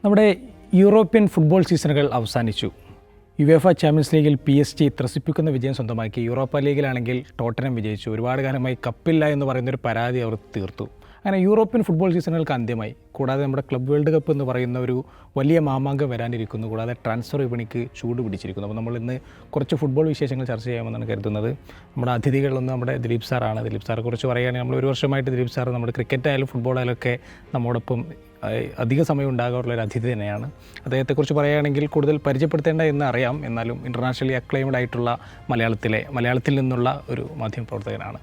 നമ്മുടെ European football സീസണുകൾ അവസാനിച്ചു. UEFA champions ലീഗിൽ PSG ത്രസിപ്പിക്കുന്ന വിജയം സ്വന്തമാക്കി. യൂറോപ്പ ലീഗിലാണെങ്കിൽ ടോട്ടനം വിജയിച്ചു. ഒരുപാട് കാലമായി കപ്പില്ല എന്ന് പറയുന്നൊരു പരാതി അവർ തീർത്തു. അങ്ങനെ യൂറോപ്യൻ ഫുട്ബോൾ സീസണുകൾക്ക് അന്ത്യമായി. കൂടാതെ നമ്മുടെ ക്ലബ് വേൾഡ് കപ്പ് എന്ന് പറയുന്ന ഒരു വലിയ മാമാങ്കം വരാനിരിക്കുന്നു. കൂടാതെ ട്രാൻസ്ഫർ വിപണിക്ക് ചൂട് പിടിച്ചിരിക്കുന്നു. അപ്പോൾ നമ്മൾ ഇന്ന് കുറച്ച് ഫുട്ബോൾ വിശേഷങ്ങൾ ചർച്ച ചെയ്യാമെന്നാണ് കരുതുന്നത്. നമ്മുടെ അതിഥികളൊന്നും നമ്മുടെ ദിലീപ് സാറാണ്. ദിലീപ് സാറെ കുറിച്ച് പറയുകയാണെങ്കിൽ നമ്മൾ ഒരു വർഷമായിട്ട് ദിലീപ് സാർ നമ്മുടെ ക്രിക്കറ്റ് ആയാലും ഫുട്ബോൾ ആയാലും ഒക്കെ നമ്മോടൊപ്പം അധിക സമയം ഉണ്ടാകാറുള്ളൊരു അതിഥി തന്നെയാണ്. അദ്ദേഹത്തെക്കുറിച്ച് പറയുകയാണെങ്കിൽ കൂടുതൽ പരിചയപ്പെടുത്തേണ്ട എന്ന് അറിയാം. എന്നാലും ഇൻ്റർനാഷണലി അക്ലെയിംഡ് ആയിട്ടുള്ള മലയാളത്തിൽ നിന്നുള്ള ഒരു മാധ്യമപ്രവർത്തകനാണ്.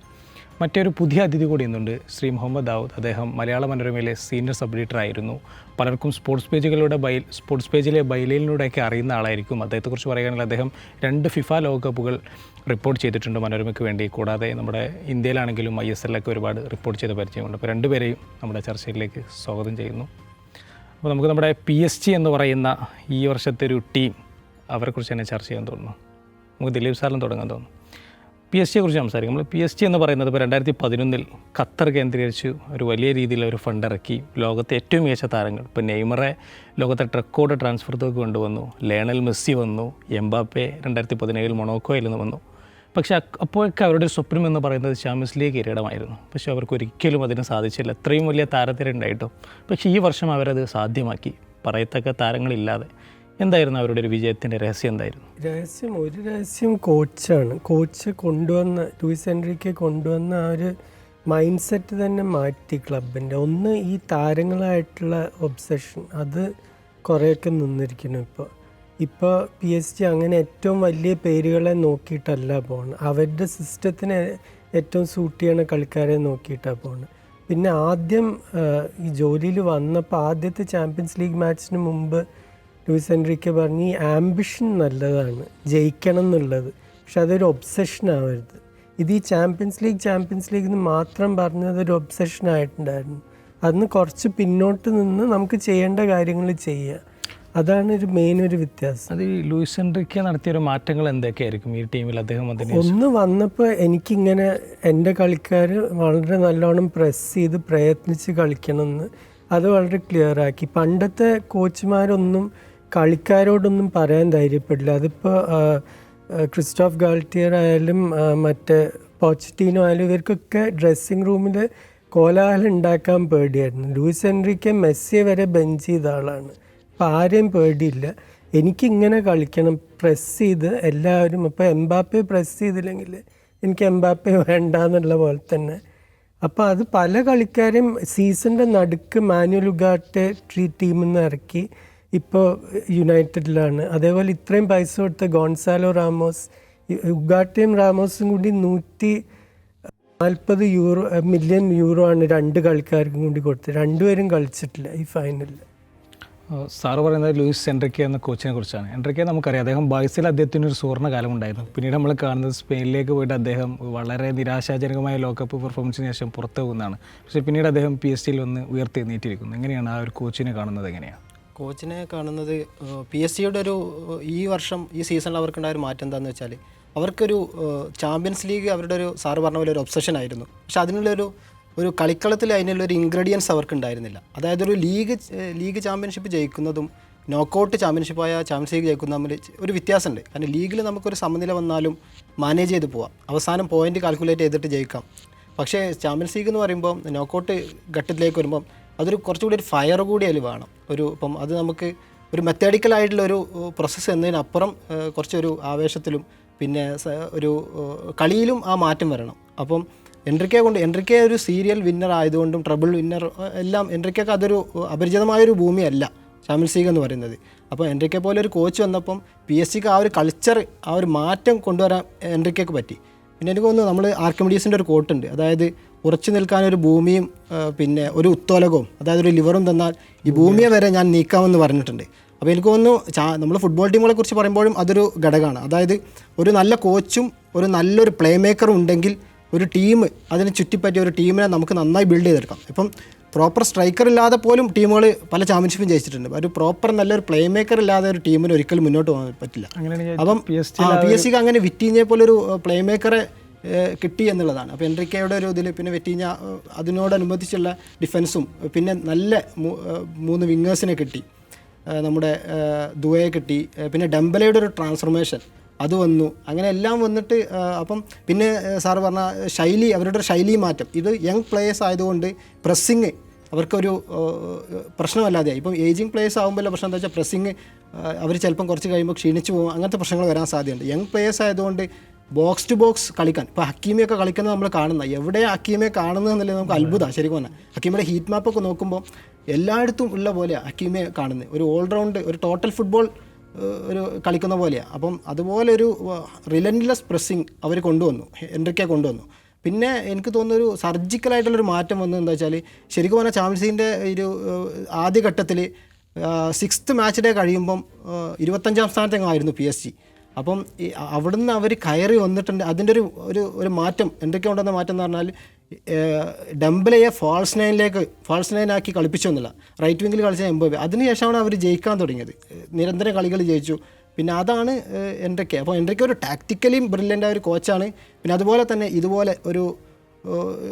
മറ്റൊരു പുതിയ അതിഥി കൂടി ഇന്നുണ്ട്, ശ്രീ മുഹമ്മദ് ദാവൂദ്. അദ്ദേഹം മലയാള മനോരമയിലെ സീനിയർ സബ് എഡിറ്റർ ആയിരുന്നു. പലർക്കും സ്പോർട്സ് പേജിലെ ബൈലൈനിലൂടെയൊക്കെ അറിയുന്ന ആളായിരിക്കും. അദ്ദേഹത്തെക്കുറിച്ച് പറയുകയാണെങ്കിൽ അദ്ദേഹം 2 ഫിഫ ലോകകപ്പുകൾ റിപ്പോർട്ട് ചെയ്തിട്ടുണ്ട് മനോരമയ്ക്ക് വേണ്ടി. കൂടാതെ നമ്മുടെ ഇന്ത്യയിലാണെങ്കിലും ISL ഒരുപാട് റിപ്പോർട്ട് ചെയ്ത പരിചയമുണ്ട്. അപ്പോൾ രണ്ടുപേരെയും നമ്മുടെ ചർച്ചയിലേക്ക് സ്വാഗതം ചെയ്യുന്നു. അപ്പോൾ നമുക്ക് നമ്മുടെ PSG എന്ന് പറയുന്ന ഈ വർഷത്തെ ഒരു ടീം, അവരെക്കുറിച്ച് തന്നെ ചർച്ച ചെയ്യാൻ തോന്നുന്നു. നമുക്ക് ദിലീപ് സാറിന് തുടങ്ങാൻ തോന്നുന്നു. PSG കുറിച്ച് സംസാരിക്കും. നമ്മൾ PSG എന്ന് പറയുന്നത് ഇപ്പോൾ 2011 ഖത്തർ കേന്ദ്രീകരിച്ച് ഒരു വലിയ രീതിയിലൊരു ഫണ്ട് ഇറക്കി. ലോകത്തെ ഏറ്റവും മികച്ച താരങ്ങൾ, ഇപ്പോൾ നെയ്മറെ ലോകത്തെ റെക്കോർഡ് ട്രാൻസ്ഫർ തുക കൊണ്ടുവന്നു. ലയണൽ മെസ്സി വന്നു. എംബാപ്പെ 2017 മൊണോക്കോയിൽ നിന്ന് വന്നു. പക്ഷേ അപ്പോഴൊക്കെ അവരുടെ സ്വപ്നം എന്ന് പറയുന്നത് ചാമ്പ്യൻസ് ലീഗ് കിരീടമായിരുന്നു. പക്ഷേ അവർക്ക് ഒരിക്കലും അതിന് സാധിച്ചില്ല, എത്രയും വലിയ താരത്തിലുണ്ടായിട്ടും. പക്ഷേ ഈ വർഷം അവരത് സാധ്യമാക്കി, പറയത്തക്ക താരങ്ങളില്ലാതെ. എന്തായിരുന്നു അവരുടെ ഒരു വിജയത്തിൻ്റെ രഹസ്യം? എന്തായിരുന്നു രഹസ്യം കോച്ചാണ്. കോച്ച് കൊണ്ടുവന്ന ലൂയിസ് എൻറിക്കെ കൊണ്ടുവന്ന ആ ഒരു മൈൻഡ് സെറ്റ് തന്നെ മാറ്റി ക്ലബിൻ്റെ. ഒന്ന്, ഈ താരങ്ങളായിട്ടുള്ള ഒബ്സഷൻ, അത് കുറേയൊക്കെ നിന്നിരിക്കുന്നു. ഇപ്പോൾ PSG അങ്ങനെ ഏറ്റവും വലിയ പേരുകളെ നോക്കിയിട്ടല്ല പോകുന്നത്. അവരുടെ സിസ്റ്റത്തിന് ഏറ്റവും സൂട്ട് ചെയ്യണ കളിക്കാരെ നോക്കിയിട്ടാണ് പോകുന്നത്. പിന്നെ ആദ്യം ഈ ജോലിയിൽ വന്നപ്പോൾ ആദ്യത്തെ ചാമ്പ്യൻസ് ലീഗ് മാച്ചിന് മുമ്പ് ലൂയിസ് എൻറിക്കെ പറഞ്ഞ് ഈ ആംബിഷൻ നല്ലതാണ്, ജയിക്കണം എന്നുള്ളത്, പക്ഷെ അതൊരു ഒബ്സഷൻ ആവരുത്. ഇത് ഈ ചാമ്പ്യൻസ് ലീഗ് എന്ന് മാത്രം പറഞ്ഞത് ഒരു ഒബ്സഷൻ ആയിട്ടുണ്ടായിരുന്നു. അതിന് കുറച്ച് പിന്നോട്ട് നിന്ന് നമുക്ക് ചെയ്യേണ്ട കാര്യങ്ങൾ ചെയ്യുക, അതാണ് ഒരു വ്യത്യാസം. അത് ഈ ലൂയിസ് എൻറിക്കെ നടത്തിയൊരു മാറ്റങ്ങൾ എന്തൊക്കെയായിരിക്കും ഈ ടീമിൽ? അദ്ദേഹം ഒന്ന് വന്നപ്പോൾ എനിക്കിങ്ങനെ എൻ്റെ കളിക്കാർ വളരെ നല്ലോണം പ്രസ് ചെയ്ത് പ്രയത്നിച്ച് കളിക്കണമെന്ന് അത് വളരെ ക്ലിയർ ആക്കി. പണ്ടത്തെ കോച്ചുമാരൊന്നും കളിക്കാരോടൊന്നും പറയാൻ ധൈര്യപ്പെടില്ല. അതിപ്പോൾ ക്രിസ്റ്റോഫ് ഗാൾട്ടിയർ ആയാലും മറ്റേ പോച്ചറ്റീനോ ആയാലും ഇവർക്കൊക്കെ ഡ്രസ്സിങ് റൂമിൽ കോലാഹലം ഉണ്ടാക്കാൻ പേടിയായിരുന്നു. ലൂയിസ് എൻറിക്കെ മെസ്സിയെ വരെ ബെഞ്ച് ചെയ്ത ആളാണ്. അപ്പോൾ ആരെയും പേടിയില്ല. എനിക്കിങ്ങനെ കളിക്കണം, പ്രസ് ചെയ്ത് എല്ലാവരും. ഇപ്പോൾ എംബാപ്പെ പ്രസ് ചെയ്തില്ലെങ്കിൽ എനിക്ക് എംബാപ്പെ വേണ്ട എന്നുള്ള പോലെ തന്നെ. അപ്പോൾ അത് പല കളിക്കാരെയും സീസണിൻ്റെ നടുക്ക് മാനുവൽ ഉഗാട്ടെ ടീമിൽ നിന്ന് ഇറക്കി, ഇപ്പോൾ യുണൈറ്റഡിലാണ്. അതേപോലെ ഇത്രയും പൈസ കൊടുത്ത ഗോൺസാലോ റാമോസ്, ഉഗാട്ടയും റാമോസും കൂടി 140 മില്യൺ യൂറോ ആണ് 2 കളിക്കാർക്കും കൂടി കൊടുത്തത്. രണ്ടുപേരും കളിച്ചിട്ടില്ല ഈ ഫൈനലിൽ. സാറ് പറയുന്നത് ലൂയിസ് എൻറിക്കെ എന്ന കോച്ചിനെ കുറിച്ചാണ്. എൻറിക്കെ നമുക്കറിയാം, അദ്ദേഹം ബാഴ്സയിൽ അദ്ദേഹത്തിനൊരു സുവർണ്ണ കാലം ഉണ്ടായിരുന്നു. പിന്നീട് നമ്മൾ കാണുന്നത് സ്പെയിനിലേക്ക് പോയിട്ട് അദ്ദേഹം വളരെ നിരാശാജനകമായ ലോകകപ്പ് പെർഫോമൻസിന് ശേഷം പുറത്തു പോകുന്നതാണ്. പക്ഷേ പിന്നീട് അദ്ദേഹം PSG വന്ന് ഉയർത്തെഴുന്നേറ്റിരിക്കുന്നു. എങ്ങനെയാണ് ആ ഒരു കോച്ചിനെ കാണുന്നത്? എങ്ങനെയാണ് കോച്ചിനെ കാണുന്നത്? PSG ഈ വർഷം ഈ സീസണിൽ അവർക്കുണ്ടായ ഒരു മാറ്റം എന്താണെന്ന് വെച്ചാൽ, അവർക്കൊരു ചാമ്പ്യൻസ് ലീഗ് അവരുടെ ഒരു സാറ് പറഞ്ഞ പോലെ ഒരു ഒബ്സഷൻ ആയിരുന്നു. പക്ഷെ അതിനുള്ളൊരു കളിക്കളത്തിൽ അതിനുള്ളൊരു ഇൻഗ്രീഡിയൻസ് അവർക്ക് ഉണ്ടായിരുന്നില്ല. അതായത് ഒരു ലീഗ് ചാമ്പ്യൻഷിപ്പ് ജയിക്കുന്നതും നോക്കൗട്ട് ചാമ്പ്യൻഷിപ്പായ ചാമ്പ്യൻസ് ലീഗ് ജയിക്കുന്ന തമ്മിൽ ഒരു വ്യത്യാസമുണ്ട്. കാരണം ലീഗിൽ നമുക്കൊരു സമനില വന്നാലും മാനേജ് ചെയ്ത് പോവാം, അവസാനം പോയിന്റ് കാൽക്കുലേറ്റ് ചെയ്തിട്ട് ജയിക്കാം. പക്ഷേ ചാമ്പ്യൻസ് ലീഗ് എന്ന് പറയുമ്പോൾ നോക്കൗട്ട് ഘട്ടത്തിലേക്ക് വരുമ്പം അതൊരു കുറച്ചുകൂടി ഒരു ഫയർ കൂടി അതിൽ വേണം. ഇപ്പം അത് നമുക്ക് ഒരു മെത്തേഡിക്കലായിട്ടുള്ളൊരു പ്രോസസ്സ് എന്നതിനപ്പുറം കുറച്ചൊരു ആവേശത്തിലും പിന്നെ ഒരു കളിയിലും ആ മാറ്റം വരണം. അപ്പം എൻറിക്കെ ഒരു സീരിയൽ വിന്നർ ആയതുകൊണ്ടും ട്രബിൾ വിന്നർ എല്ലാം എൻറിക്കൊക്കെ അതൊരു അപരിചിതമായൊരു ഭൂമിയല്ല ചാമ്പ്യൻസ് ലീഗ് എന്ന് പറയുന്നത്. അപ്പോൾ എൻറിക്കെ പോലെ ഒരു കോച്ച് വന്നപ്പം PSG ആ ഒരു കൾച്ചർ, ആ ഒരു മാറ്റം കൊണ്ടുവരാൻ എൻറിക്കൊക്കെ പറ്റി. പിന്നെ എനിക്ക് തോന്നുന്നു, നമ്മൾ ആർക്കിമിഡീസിൻ്റെ ഒരു കോട്ടുണ്ട്, അതായത് ഉറച്ചു നിൽക്കാനൊരു ഭൂമിയും പിന്നെ ഒരു ഉത്തോലകവും, അതായത് ഒരു ലിവറും തന്നാൽ ഈ ഭൂമിയെ വരെ ഞാൻ നീക്കാമെന്ന് പറഞ്ഞിട്ടുണ്ട്. അപ്പോൾ എനിക്ക് തോന്നുന്നു നമ്മൾ ഫുട്ബോൾ ടീമുകളെ കുറിച്ച് പറയുമ്പോഴും അതൊരു ഘടകമാണ്. അതായത് ഒരു നല്ല കോച്ചും ഒരു നല്ലൊരു പ്ലേ മേക്കറും ഉണ്ടെങ്കിൽ ഒരു ടീം, അതിനെ ചുറ്റിപ്പറ്റിയ ഒരു ടീമിനെ നമുക്ക് നന്നായി ബിൽഡ് ചെയ്തെടുക്കാം. ഇപ്പം പ്രോപ്പർ സ്ട്രൈക്കർ ഇല്ലാതെ പോലും ടീമുകൾ പല ചാമ്പ്യൻഷിപ്പും ജയിച്ചിട്ടുണ്ട്. ഒരു പ്രോപ്പർ നല്ലൊരു പ്ലേ മേക്കർ ഇല്ലാതെ ഒരു ടീമിന് ഒരിക്കലും മുന്നോട്ട് പോകാൻ പറ്റില്ല. അപ്പം PSG അങ്ങനെ വിറ്റീഞ്ഞെ പോലൊരു പ്ലേ മേക്കറെ കിട്ടി എന്നുള്ളതാണ്. അപ്പോൾ എൻറിക്കയുടെ ഒരു ഇതിൽ പിന്നെ വെറ്റീഞ്ഞ അതിനോടനുബന്ധിച്ചുള്ള ഡിഫൻസും പിന്നെ നല്ല 3 വിങ്ങേഴ്സിനെ കിട്ടി. നമ്മുടെ ദുവയെ കിട്ടി, പിന്നെ ഡെംബലയുടെ ഒരു ട്രാൻസ്ഫോർമേഷൻ അത് വന്നു. അങ്ങനെ എല്ലാം വന്നിട്ട് അപ്പം പിന്നെ സാറ് പറഞ്ഞ ശൈലി, അവരുടെ ഒരു ശൈലി മാറ്റം, ഇത് യങ് പ്ലേയേഴ്സ് ആയതുകൊണ്ട് പ്രസ്സിങ് അവർക്കൊരു പ്രശ്നമല്ലാതെയായി. ഇപ്പം ഏജിങ് പ്ലേയേഴ്സ് ആകുമ്പോൾ പ്രശ്നം എന്താ വെച്ചാൽ പ്രസ്സിങ് അവർ ചിലപ്പം കുറച്ച് കഴിയുമ്പോൾ ക്ഷീണിച്ച് പോകും, അങ്ങനത്തെ പ്രശ്നങ്ങൾ വരാൻ സാധ്യതയുണ്ട്. യങ് പ്ലേയേഴ്സ് ആയതുകൊണ്ട് ബോക്സ് ടു ബോക്സ് കളിക്കാൻ, ഇപ്പോൾ ഹക്കീമിയൊക്കെ കളിക്കുന്നത് നമ്മൾ കാണുന്ന, എവിടെയാണ് ഹക്കീമിയെ കാണുന്നത് എന്നുള്ളത് നമുക്ക് അത്ഭുതമാണ് ശരിക്കും പറഞ്ഞാൽ. ഹക്കീമിയുടെ ഹീറ്റ് മാപ്പൊക്കെ നോക്കുമ്പോൾ എല്ലായിടത്തും ഉള്ള പോലെയാണ് ഹക്കീമിയെ കാണുന്നത്, ഒരു ഓൾറൗണ്ട് ഒരു ടോട്ടൽ ഫുട്ബോൾ ഒരു കളിക്കുന്ന പോലെയാണ്. അപ്പം അതുപോലെ ഒരു റിലൻലെസ് പ്രസ്സിങ് അവർ കൊണ്ടുവന്നു, എൻട്രിക്കെ കൊണ്ടുവന്നു. പിന്നെ എനിക്ക് തോന്നുന്നൊരു സർജിക്കലായിട്ടുള്ളൊരു മാറ്റം വന്നത് എന്താ വെച്ചാൽ, ശരിക്കും പറഞ്ഞാൽ ചാമ്പ്യൻസ് ലീഗിൻ്റെ ഒരു ആദ്യഘട്ടത്തിൽ 6th മാച്ച് ഡേ കഴിയുമ്പം 25ാം സ്ഥാനത്തെങ്ങായിരുന്നു PSG. അപ്പം അവിടുന്ന് അവർ കയറി വന്നിട്ടുണ്ട്. അതിൻ്റെ ഒരു മാറ്റം എന്തൊക്കെ ഉണ്ടെന്ന മാറ്റം എന്ന് പറഞ്ഞാൽ, ഡെംബലയെ ഫാൾസ് നയനാക്കി കളിപ്പിച്ചു എന്നുള്ള, റൈറ്റ് വിങ്ങിൽ കളിച്ച എംബോബെ, അതിനുശേഷമാണ് അവർ ജയിക്കാൻ തുടങ്ങിയത്, നിരന്തര കളികൾ ജയിച്ചു. പിന്നെ അതാണ് എൻട്രിക്കെ. അപ്പോൾ എൻട്രിക്കെ ഒരു ടാക്റ്റിക്കലിയും ബ്രില്യൻ്റ് ആയ ഒരു കോച്ചാണ്. പിന്നെ അതുപോലെ തന്നെ ഇതുപോലെ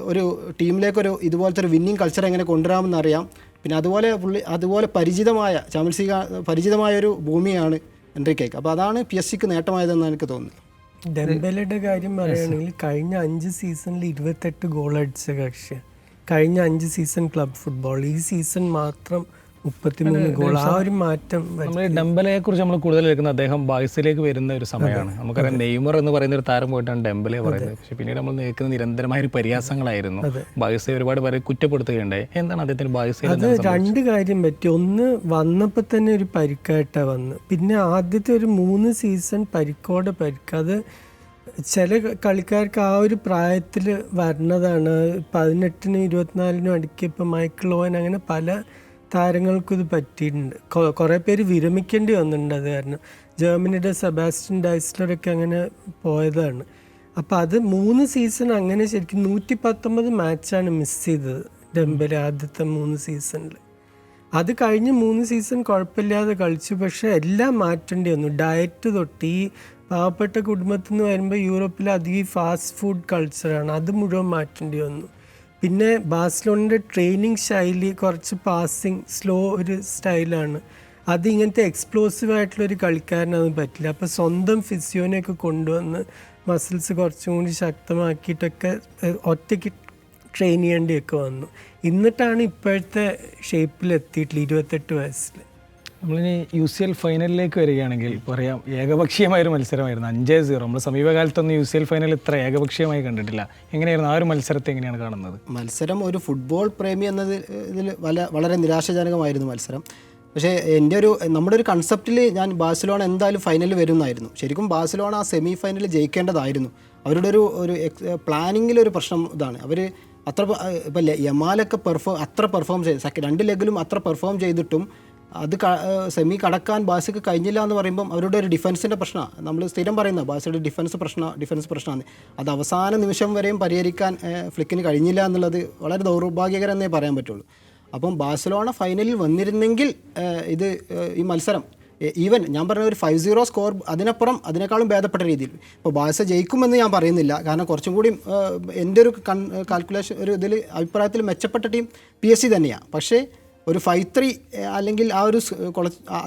ഒരു ടീമിലേക്കൊരു ഇതുപോലത്തെ ഒരു വിന്നിങ് കൾച്ചർ എങ്ങനെ കൊണ്ടുവരാമെന്ന് അറിയാം. പിന്നെ അതുപോലെ ചാമ്പ്യൻസ് ലീഗ് പരിചിതമായൊരു ഭൂമിയാണ് എൻട്രിക്കേക്ക്. അപ്പോൾ അതാണ് PSG നേട്ടമായതെന്നാണ് എനിക്ക് തോന്നുന്നത്. ഡെംബലയുടെ കാര്യം പറയുകയാണെങ്കിൽ കഴിഞ്ഞ 5 സീസണിൽ 28 ഗോൾ അടിച്ച കക്ഷിയാണ്. കഴിഞ്ഞ 5 സീസൺ ക്ലബ് ഫുട്ബോൾ, ഈ സീസൺ മാത്രം 33 ഗോൾ. ആ ഒരു മാറ്റം നമ്മൾ ഡെംബലയെ കുറിച്ച് നമ്മൾ കൂടുതൽ കേൾക്കുന്നത് അദ്ദേഹം ബാഴ്സയിലേക്ക് വരുന്ന ഒരു സമയമാണ്. നമുക്കറിയാം നെയ്മർ എന്ന് പറയുന്ന ഒരു താരം പോയിട്ടാണ് ഡെംബലെ പറയുന്നത്. പക്ഷേ പിന്നീട് നമ്മൾ കേൾക്കുന്ന നിരന്തരമായ ഒരു പരിഹാസങ്ങളായിരുന്നു. ബാഴ്സയെ ഒരുപാട് പേരെ കുറ്റപ്പെടുത്തുകയുണ്ടായി. എന്താണ് അദ്ദേഹത്തിന് ബാഴ്സയിൽ? അത് 2 കാര്യം പറ്റി. ഒന്ന്, വന്നപ്പോൾ തന്നെ ഒരു പരിക്കായിട്ടാണ് വന്ന്. പിന്നെ ആദ്യത്തെ ഒരു 3 സീസൺ പരിക്കോടെ അത് ചില കളിക്കാർക്ക് ആ ഒരു പ്രായത്തിൽ വരുന്നതാണ്. 18-നും 24-നും അടുക്കി ഇപ്പോൾ മൈക്കിൾ ഓവൻ, അങ്ങനെ പല താരങ്ങൾക്കും ഇത് പറ്റിയിട്ടുണ്ട്. കുറേ പേര് വിരമിക്കേണ്ടി വന്നിട്ടുണ്ട് അത് കാരണം. ജർമ്മനിയുടെ സെബാസ്റ്റ്യൻ ഡൈസ്ലറൊക്കെ അങ്ങനെ പോയതാണ്. അപ്പോൾ അത് 3 സീസൺ അങ്ങനെ ശരിക്കും 119 മാച്ചാണ് മിസ് ചെയ്തത് ഡെംബലെ ആദ്യത്തെ 3 സീസണിൽ. അത് കഴിഞ്ഞ് 3 സീസൺ കുഴപ്പമില്ലാതെ കളിച്ചു. പക്ഷേ എല്ലാം മാറ്റേണ്ടി വന്നു. ഡയറ്റ് തൊട്ട്, ഈ പാവപ്പെട്ട കുടുംബത്തിൽ നിന്ന് വരുമ്പോൾ യൂറോപ്പിൽ അധികം ഫാസ്റ്റ് ഫുഡ് കൾച്ചറാണ്, അത് മുഴുവൻ മാറ്റേണ്ടി വന്നു. പിന്നെ ബാഴ്സലോണയുടെ ട്രെയിനിങ് ശൈലി കുറച്ച് പാസിങ് സ്ലോ ഒരു സ്റ്റൈലാണ്. അത് ഇങ്ങനത്തെ എക്സ്പ്ലോസീവ് ആയിട്ടുള്ളൊരു കളിക്കാരനത് പറ്റില്ല. അപ്പോൾ സ്വന്തം ഫിസിയോനെയൊക്കെ കൊണ്ടുവന്ന് മസിൽസ് കുറച്ചും കൂടി ശക്തമാക്കിയിട്ടൊക്കെ ഒറ്റയ്ക്ക് ട്രെയിൻ ചെയ്യേണ്ടിയൊക്കെ വന്നു. എന്നിട്ടാണ് ഇപ്പോഴത്തെ ഷേപ്പിലെത്തിയിട്ടില്ല 28 വയസ്സിൽ. നമ്മളിനി UCL ഫൈനലിലേക്ക് വരികയാണെങ്കിൽ പറയാം, ഏകപക്ഷീയമായൊരു മത്സരമായിരുന്നു, 5-0. നമ്മൾ സമീപകാലത്തൊന്നും UCL ഫൈനൽ ഇത്ര ഏകപക്ഷീയമായി കണ്ടിട്ടില്ല. എങ്ങനെയായിരുന്നു ആ ഒരു മത്സരത്തെ എങ്ങനെയാണ് കാണുന്നത്? മത്സരം ഒരു ഫുട്ബോൾ പ്രേമി എന്നത് ഇതിൽ വളരെ നിരാശാജനകമായിരുന്നു മത്സരം. പക്ഷേ നമ്മുടെ ഒരു കൺസെപ്റ്റിൽ ഞാൻ ബാഴ്സലോണ എന്തായാലും ഫൈനലിൽ വരുന്നതായിരുന്നു. ശരിക്കും ബാഴ്സലോണ ആ സെമി ഫൈനലിൽ ജയിക്കേണ്ടതായിരുന്നു. അവരുടെ ഒരു പ്ലാനിങ്ങിലൊരു പ്രശ്നം ഇതാണ്. അവർ ഇപ്പം യമാലൊക്കെ അത്ര പെർഫോം ചെയ്ത് 2 ലെഗിലും അത്ര പെർഫോം ചെയ്തിട്ടും അത് സെമി കടക്കാൻ ബാഴ്സയ്ക്ക് കഴിഞ്ഞില്ല എന്ന് പറയുമ്പം അവരുടെ ഒരു ഡിഫൻസിൻ്റെ പ്രശ്നമാണ്. നമ്മൾ സ്ഥിരം പറയുന്നത് ബാഴ്സയുടെ ഡിഫൻസ് പ്രശ്നമാണ്. അത് അവസാന നിമിഷം വരെയും പരിഹരിക്കാൻ ഫ്ലിക്കിന് കഴിഞ്ഞില്ല എന്നുള്ളത് വളരെ ദൗർഭാഗ്യകരം എന്നേ പറയാൻ പറ്റുള്ളൂ. അപ്പം ബാഴ്സലോണ ഫൈനലിൽ വന്നിരുന്നെങ്കിൽ ഈ മത്സരം ഈവൻ ഞാൻ പറഞ്ഞ ഒരു 5-0 സ്കോർ അതിനേക്കാളും ഭേദപ്പെട്ട രീതിയിൽ ഇപ്പോൾ ബാഴ്സ ജയിക്കുമെന്ന് ഞാൻ പറയുന്നില്ല. കാരണം കുറച്ചും കൂടി എൻ്റെ ഒരു കാൽക്കുലേഷൻ അഭിപ്രായത്തിൽ മെച്ചപ്പെട്ട ടീം PSG തന്നെയാണ്. പക്ഷേ ഒരു 5-3 അല്ലെങ്കിൽ ആ ഒരു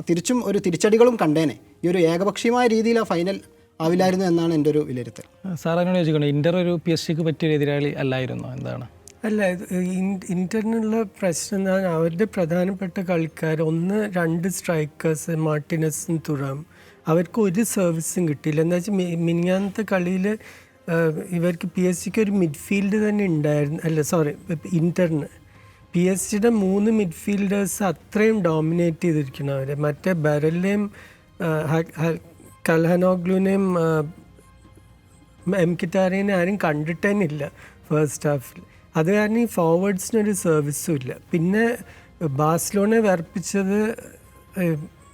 തിരിച്ചും ഒരു തിരിച്ചടികളും കണ്ടേനെ. ഈ ഒരു ഏകപക്ഷീയമായ രീതിയിൽ ആ ഫൈനൽ ആവില്ലായിരുന്നു എന്നാണ് എൻ്റെ ഒരു വിലയിരുത്തൽ. സാറിനോട് ചോദിക്കണം, ഇന്റർ ഒരു PSG പറ്റിയൊരു എതിരാളി അല്ലായിരുന്നോ? എന്താണ്? അല്ല, ഇന്ററിനുള്ള പ്രശ്നം എന്നാൽ അവരുടെ പ്രധാനപ്പെട്ട കളിക്കാർ 1-2 സ്ട്രൈക്കേഴ്സ്, മാർട്ടിനസും തുറാം, അവർക്ക് ഒരു സർവീസും കിട്ടിയില്ല. എന്താ വെച്ചാൽ മിനിഞ്ഞാന്നത്തെ കളിയിൽ ഇവർക്ക് PSG ഒരു മിഡ്ഫീൽഡ് തന്നെ ഉണ്ടായിരുന്നു. ഇന്ററിന് PSG-യുടെ 3 മിഡ്ഫീൽഡേഴ്സ് അത്രയും ഡോമിനേറ്റ് ചെയ്തിരിക്കണം അവരെ. മറ്റേ ബെറലിനെയും കൽഹനോഗ്ലുവിനെയും എംകിറ്റാറിനെ ആരും കണ്ടിട്ടേനില്ല ഫസ്റ്റ് ഹാഫിൽ. അത് കാരണം ഈ ഫോർവേഡ്സിനൊരു സർവീസും ഇല്ല. പിന്നെ ബാഴ്സലോണയെ വിറപ്പിച്ചത്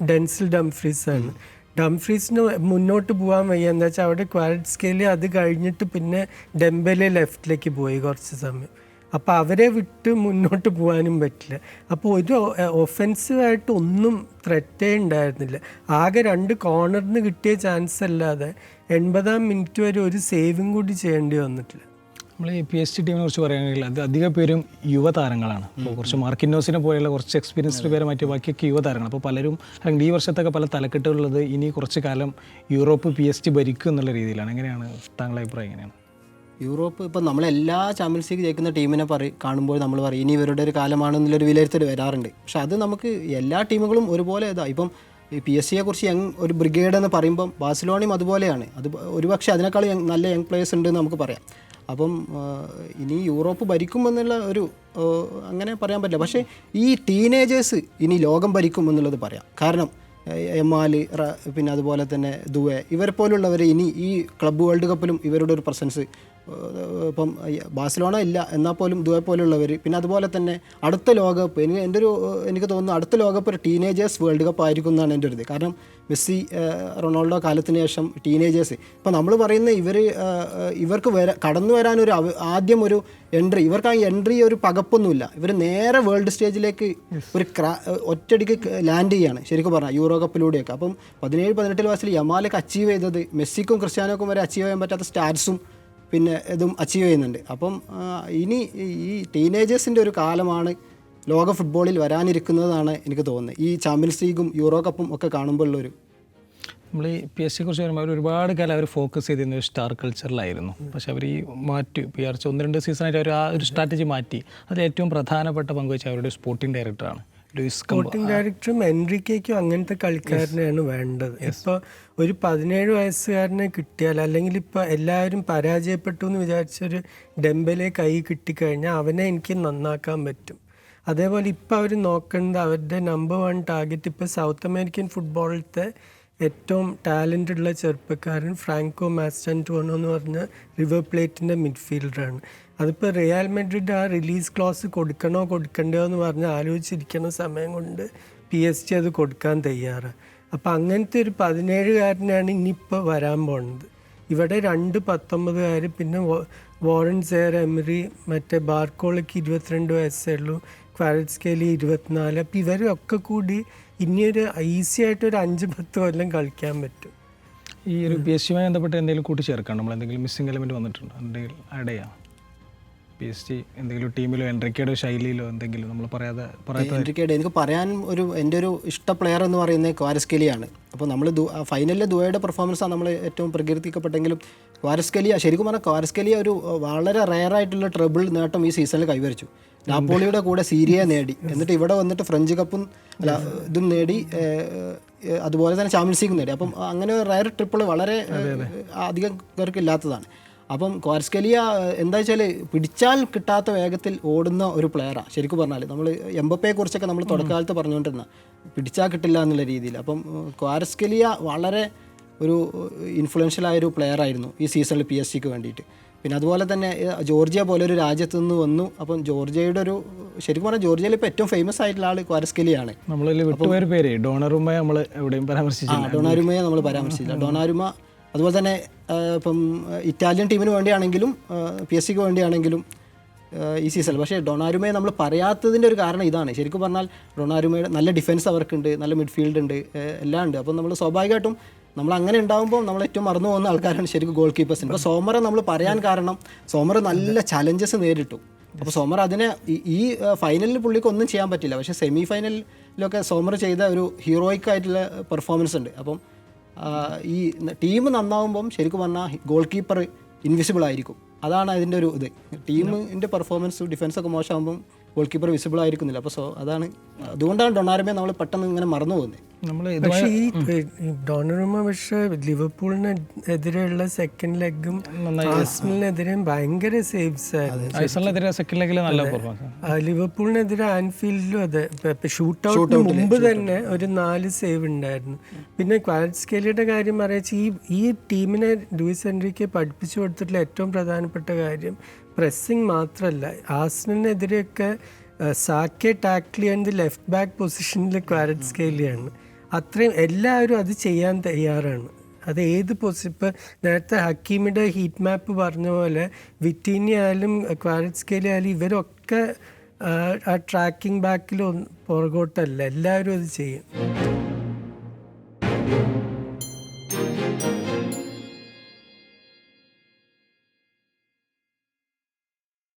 ഡെൻസിൽ ഡംഫ്രീസാണ്. ഡംഫ്രീസിന് മുന്നോട്ട് പോകാൻ വയ്യ. എന്താ വെച്ചാൽ അവിടെ ക്വാരറ്റ്സ്കേലി അത് കഴിഞ്ഞിട്ട് പിന്നെ ഡെംബലെ ലെഫ്റ്റിലേക്ക് പോയി കുറച്ച് സമയം. അപ്പോൾ അവരെ വിട്ട് മുന്നോട്ട് പോകാനും പറ്റില്ല. അപ്പോൾ ഒരു ഒഫെൻസീവായിട്ട് ഒന്നും ത്രെറ്റേ ഉണ്ടായിരുന്നില്ല. ആകെ 2 കോർണറിന് കിട്ടിയ ചാൻസ് അല്ലാതെ 80-ാം മിനിറ്റ് വരെ ഒരു സേവിങ് കൂടി ചെയ്യേണ്ടി വന്നിട്ടില്ല. നമ്മൾ ഈ PSG ടീമിനെ കുറിച്ച് പറയുകയാണെങ്കിൽ അത് അധികം പേരും യുവതാരങ്ങളാണ്. അപ്പോൾ കുറച്ച് മാർക്കിനോസിനെ പോലെയുള്ള കുറച്ച് എക്സ്പീരിയൻസ്ഡ് പേരെ മാറ്റി ബാക്കിയൊക്കെ യുവതാരങ്ങൾ. അപ്പോൾ പലരും അല്ലെങ്കിൽ ഈ വർഷത്തൊക്കെ പല തലക്കെട്ടുള്ളത് ഇനി കുറച്ച് കാലം യൂറോപ്പ് PSG ഭരിക്കും എന്നുള്ള രീതിയിലാണ്. എങ്ങനെയാണ് താങ്കളുടെ അഭിപ്രായം? എങ്ങനെയാണ് യൂറോപ്പ് ഇപ്പോൾ നമ്മളെല്ലാ ചാമ്പ്യൻസ് ലീഗ് ജയിക്കുന്ന ടീമിനെ കാണുമ്പോൾ നമ്മൾ പറയും ഇനി ഇവരുടെ ഒരു കാലമാണെന്നുള്ളൊരു വിലയിരുത്തൽ വരാറുണ്ട്. പക്ഷെ അത് നമുക്ക് എല്ലാ ടീമുകളും ഒരുപോലെ ഇപ്പം ഈ PSG കുറിച്ച് ഒരു ബ്രിഗേഡ് എന്ന് പറയുമ്പം ബാഴ്സലോണയും അതുപോലെയാണ്. അത് ഒരുപക്ഷെ അതിനേക്കാൾ നല്ല യങ് പ്ലേയേഴ്സ് ഉണ്ടെന്ന് നമുക്ക് പറയാം. അപ്പം ഇനി യൂറോപ്പ് ഭരിക്കുമെന്നുള്ള അങ്ങനെ പറയാൻ പറ്റില്ല. പക്ഷേ ഈ ടീനേജേഴ്സ് ഇനി ലോകം ഭരിക്കും എന്നുള്ളത് പറയാം. കാരണം യമാൽ, പിന്നെ അതുപോലെ തന്നെ ദുവെ, ഇവരെ പോലുള്ളവർ ഇനി ഈ ക്ലബ്ബ് വേൾഡ് കപ്പിലും ഇവരുടെ ഒരു പ്രസൻസ് ഇപ്പം ബാഴ്സലോണ ഇല്ല എന്നാൽ പോലും ദുവെ പോലുള്ളവർ, പിന്നെ അതുപോലെ തന്നെ അടുത്ത ലോകകപ്പ് എനിക്ക് തോന്നുന്നു അടുത്ത ലോകകപ്പ് ഒരു ടീനേജേഴ്സ് വേൾഡ് കപ്പ് ആയിരിക്കും എന്നാണ് എൻ്റെ ഒരു ഇത്. കാരണം മെസ്സി, റൊണാൾഡോ കാലത്തിന് ശേഷം ടീനേജേഴ്സ് ഇപ്പം നമ്മൾ പറയുന്ന ഇവർക്ക് കടന്നു വരാനൊരു ആദ്യം ഒരു എൻട്രി, ഇവർക്ക് ആ എൻട്രി ഒരു പകപ്പൊന്നുമില്ല. ഇവർ നേരെ വേൾഡ് സ്റ്റേജിലേക്ക് ഒരു ഒറ്റയടിക്ക് ലാൻഡ് ചെയ്യുകയാണ് ശരിക്കും പറഞ്ഞാൽ യൂറോ കപ്പിലൂടെയൊക്കെ. അപ്പം 17-18 വയസ്സിൽ യമാലൊക്കെ അച്ചീവ് ചെയ്തത് മെസ്സിക്കും ക്രിസ്ത്യാനോക്കും വരെ അച്ചീവ് ചെയ്യാൻ പറ്റാത്ത സ്റ്റാറ്റ്സും പിന്നെ ഇതും അച്ചീവ് ചെയ്യുന്നുണ്ട്. അപ്പം ഇനി ഈ ടീനേജേഴ്സിൻ്റെ ഒരു കാലമാണ് ലോക ഫുട്ബോളിൽ വരാനിരിക്കുന്നതാണ് എനിക്ക് തോന്നുന്നത്. ഈ ചാമ്പ്യൻസ് ലീഗും യൂറോ കപ്പും ഒക്കെ കാണുമ്പോൾ ഉള്ളൊരു നമ്മൾ ഈ PSG കുറിച്ച് പറയുമ്പോൾ അവർ ഒരുപാട് കാലം അവർ ഫോക്കസ് ചെയ്തിരുന്ന ഒരു സ്റ്റാർ കൾച്ചറിലായിരുന്നു. പക്ഷെ അവർ ഈ മാറ്റി PRC 1-2 സീസണായിട്ട് അവർ ആ ഒരു സ്ട്രാറ്റജി മാറ്റി. അതിൽ ഏറ്റവും പ്രധാനപ്പെട്ട പങ്കുവെച്ച അവരുടെ സ്പോർട്ടിംഗ് ഡയറക്ടറാണ്. സ്പോർട്ടിംഗ് ഡയറക്ടറും എൻറിക്കയ്ക്കും അങ്ങനത്തെ കളിക്കാരനെയാണ് വേണ്ടത്. ഇപ്പോൾ ഒരു 17 വയസ്സുകാരനെ കിട്ടിയാൽ, അല്ലെങ്കിൽ ഇപ്പോൾ എല്ലാവരും പരാജയപ്പെട്ടു എന്ന് വിചാരിച്ചൊരു ഡെമ്പലെ കൈ കിട്ടിക്കഴിഞ്ഞാൽ അവനെ എനിക്ക് നന്നാക്കാൻ പറ്റും. അതേപോലെ ഇപ്പോൾ അവർ നോക്കുന്നത് അവരുടെ നമ്പർ 1 ടാർഗറ്റ് ഇപ്പോൾ സൗത്ത് അമേരിക്കൻ ഫുട്ബോളിലത്തെ ഏറ്റവും ടാലൻ്റ് ഉള്ള ചെറുപ്പക്കാരൻ ഫ്രാങ്കോ മാസ്റ്റൻറ്റോണോ എന്ന് പറഞ്ഞ റിവർ പ്ലേറ്റിൻ്റെ മിഡ്ഫീൽഡറാണ്. അതിപ്പോൾ റിയൽ മാഡ്രിഡ് ആ റിലീസ് ക്ലോസ് കൊടുക്കണ്ടോ എന്ന് പറഞ്ഞ് ആലോചിച്ചിരിക്കുന്ന സമയം കൊണ്ട് PSG അത് കൊടുക്കാൻ തയ്യാറാണ്. അപ്പോൾ അങ്ങനത്തെ ഒരു 17കാരനാണ് ഇനിയിപ്പോൾ വരാൻ പോകുന്നത്. ഇവിടെ 2 19കാർ, പിന്നെ വോറൻ സേർ എമറി, മറ്റേ ബാർക്കോളയ്ക്ക് 22 വയസ്സേ ഉള്ളൂ, ക്വാരറ്റ്സ്കേലി 24. അപ്പോൾ ഇവരൊക്കെ കൂടി ഇനിയൊരു ഈസി ആയിട്ട് ഒരു 5-10 കൊല്ലം കളിക്കാൻ പറ്റും. ഈ ഒരു PSG-യുമായി ബന്ധപ്പെട്ട് എന്തെങ്കിലും കൂട്ടിച്ചേർക്കാം, നമ്മൾ എന്തെങ്കിലും മിസ്സിംഗ് എലമെൻറ്റ് വന്നിട്ടുണ്ടോ, എന്തെങ്കിലും ആഡ് ചെയ്യാം? PSG എന്തെങ്കിലും ടീമിലോ എൻട്രിക്കയുടെ ശൈലിയിലോ എന്തെങ്കിലും നമ്മൾ എൻട്രിക്കയുടെ എനിക്ക് പറയാൻ എൻ്റെ ഒരു ഇഷ്ട പ്ലെയർ എന്ന് പറയുന്നത് ക്വാരറ്റ്സ്കേലിയാണ്. അപ്പോൾ നമ്മൾ ഫൈനലിലെ ദുബൈയുടെ പെർഫോമൻസാണ് നമ്മൾ ഏറ്റവും പ്രകീർത്തിക്കപ്പെട്ടെങ്കിലും ക്വാരറ്റ്സ്കേലിയ ശരിക്കും പറഞ്ഞാൽ ക്വാരറ്റ്സ്കേലിയ ഒരു വളരെ റെയറായിട്ടുള്ള ട്രബിൾ നേട്ടം ഈ സീസണിൽ കൈവരിച്ചു. നാപ്പോളിയുടെ കൂടെ സീരിയ നേടി, എന്നിട്ട് ഇവിടെ വന്നിട്ട് ഫ്രഞ്ച് കപ്പും ഇതും നേടി, അതുപോലെ തന്നെ ചാമ്പ്യൻസ് ലീഗും നേടി. അപ്പം അങ്ങനെ റയർ ട്രിപ്പിൾ വളരെ അധികം പേർക്ക് ഇല്ലാത്തതാണ്. അപ്പം ക്വാരറ്റ്സ്കേലിയ എന്താ വെച്ചാൽ പിടിച്ചാൽ കിട്ടാത്ത വേഗത്തിൽ ഓടുന്ന ഒരു പ്ലെയറാണ് ശരിക്കും പറഞ്ഞാൽ. നമ്മൾ എംബപ്പയെക്കുറിച്ചൊക്കെ നമ്മൾ തുടക്കകാലത്ത് പറഞ്ഞുകൊണ്ടിരുന്ന പിടിച്ചാൽ കിട്ടില്ല എന്നുള്ള രീതിയിൽ. അപ്പം ക്വാരറ്റ്സ്കേലിയ വളരെ ഒരു ഇൻഫ്ലുവൻഷ്യലായൊരു പ്ലെയറായിരുന്നു ഈ സീസണിൽ PSG-ക്ക് വേണ്ടിയിട്ട്. പിന്നെ അതുപോലെ തന്നെ ജോർജിയ പോലെ ഒരു രാജ്യത്തു നിന്ന് വന്നു. അപ്പം ജോർജിയയുടെ ഒരു ശരിക്കും പറഞ്ഞാൽ ജോർജിയയിൽ ഇപ്പോൾ ഏറ്റവും ഫേമസ് ആയിട്ടുള്ള ആൾ ക്വാരറ്റ്സ്കേലിയാണ്. ഡോണറുമയെ നമ്മൾ എവിടെയും പരാമർശിച്ചില്ല. ഡൊണാരുമയെ നമ്മൾ പരാമർശിച്ചില്ല. ഡൊണാരുമ അതുപോലെ തന്നെ ഇപ്പം ഇറ്റാലിയൻ ടീമിന് വേണ്ടിയാണെങ്കിലും PSG-ക്ക് വേണ്ടിയാണെങ്കിലും ഈ സീസണിൽ. പക്ഷേ ഡൊണാരുമയെ നമ്മൾ പറയാത്തതിൻ്റെ ഒരു കാരണം ഇതാണ്. ശരിക്കും പറഞ്ഞാൽ ഡൊണാരുമയുടെ നല്ല ഡിഫൻസ് അവർക്കുണ്ട്, നല്ല മിഡ്ഫീൽഡ് ഉണ്ട്, എല്ലാം ഉണ്ട്. അപ്പം നമ്മൾ സ്വാഭാവികമായിട്ടും നമ്മൾ അങ്ങനെ ഉണ്ടാകുമ്പോൾ നമ്മൾ ഏറ്റവും മറന്നു പോകുന്ന ആൾക്കാരാണ് ശരിക്കും ഗോൾ കീപ്പേഴ്സിന്. ഇപ്പോൾ സോമറെ നമ്മൾ പറയാൻ കാരണം സോമർ നല്ല ചലഞ്ചസ് നേരിട്ടു. അപ്പോൾ സോമർ അതിനെ ഈ ഫൈനലിൽ പുള്ളിക്ക് ഒന്നും ചെയ്യാൻ പറ്റില്ല. പക്ഷേ സെമി ഫൈനലിലൊക്കെ സോമർ ചെയ്ത ഒരു ഹീറോയിക് ആയിട്ടുള്ള പെർഫോമൻസ് ഉണ്ട്. അപ്പം ഈ ടീം നന്നാവുമ്പം ശരിക്കും പറഞ്ഞാൽ ഗോൾ കീപ്പർ ഇൻവിസിബിൾ ആയിരിക്കും. അതാണ് അതിൻ്റെ ഒരു ഇത്. ടീമിൻ്റെ പെർഫോമൻസ് ഡിഫൻസൊക്കെ മോശമാകുമ്പം ഗോൾ കീപ്പർ വിസിബിൾ ആയിരിക്കുന്നില്ല. അപ്പോൾ അതുകൊണ്ടാണ് ഡൊണാരുമയെ നമ്മൾ പെട്ടെന്ന് ഇങ്ങനെ മറന്നു പോകുന്നത്. പക്ഷേ ഈ ഡൊണാരുമ പക്ഷേ ലിവർപൂളിനെതിരെയുള്ള സെക്കൻഡ് ലെഗും ആഴ്സണലിനെതിരെയും ഭയങ്കര സേവ്സ് ആയിരുന്നു. ലിവർപൂളിനെതിരെ ആൻഫീൽഡിലും അതെ, ഷൂട്ട് ഔട്ടിന് മുമ്പ് തന്നെ ഒരു 4 സേവ് ഉണ്ടായിരുന്നു. പിന്നെ ക്വാരറ്റ്സ്കേലിയുടെ കാര്യം പറയാ, ഈ ടീമിനെ ലൂയിസ് എൻറിക്കെ പഠിപ്പിച്ചു കൊടുത്തിട്ടുള്ള ഏറ്റവും പ്രധാനപ്പെട്ട കാര്യം പ്രസ്സിങ് മാത്രമല്ല. ആഴ്സണലിനെതിരെയൊക്കെ സാക്കെ ടാക്കിൾ ചെയ്യുന്നത് ലെഫ്റ്റ് ബാക്ക് പൊസിഷനിൽ ക്വാരറ്റ്സ്കേലിയാണ്. അത്രയും എല്ലാവരും അത് ചെയ്യാൻ തയ്യാറാണ്. അത് ഏത് ഇപ്പം നേരത്തെ ഹക്കീമിയുടെ ഹീറ്റ് മാപ്പ് പറഞ്ഞ പോലെ വിറ്റീനി ആയാലും ക്വാരറ്റ്സ്കേലി ആയാലും ഇവരൊക്കെ ആ ട്രാക്കിംഗ് ബാക്കിൽ പുറകോട്ടല്ല, എല്ലാവരും അത് ചെയ്യും.